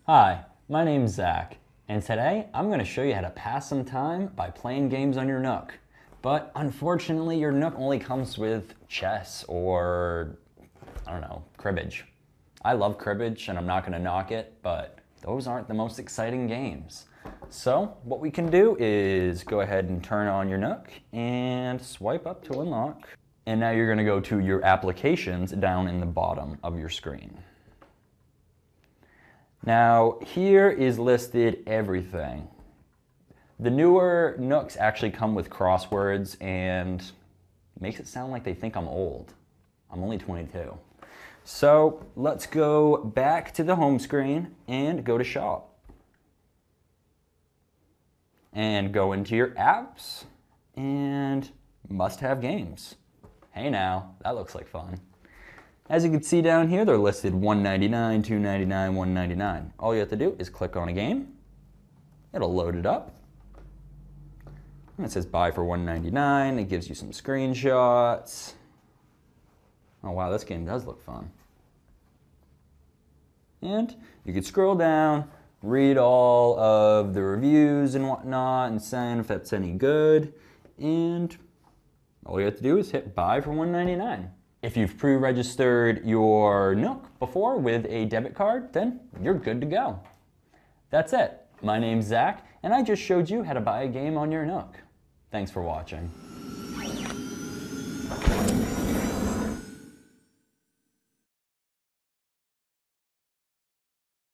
Hi, my name's Zach, and today I'm going to show you how to pass some time by playing games on your NOOK. But unfortunately, your NOOK only comes with chess or, I don't know, cribbage. I love cribbage and I'm not going to knock it, but those aren't the most exciting games. So what we can do is go ahead and turn on your NOOK and swipe up to unlock. And now you're going to go to your applications down in the bottom of your screen. Now, here is listed everything. The newer NOOKs actually come with crosswords and makes it sound like they think I'm old. I'm only 22. So let's go back to the home screen and go to shop. And go into your apps and must-have games. Hey now, that looks like fun. As you can see down here, they're listed $1.99, $2.99, $1.99. All you have to do is click on a game. It'll load it up. And it says buy for $1.99. It gives you some screenshots. Oh wow, this game does look fun. And you can scroll down, read all of the reviews and whatnot, and send if that's any good. And all you have to do is hit buy for $1.99. If you've pre-registered your NOOK before with a debit card, then you're good to go. That's it. My name's Zach, and I just showed you how to buy a game on your NOOK. Thanks for watching.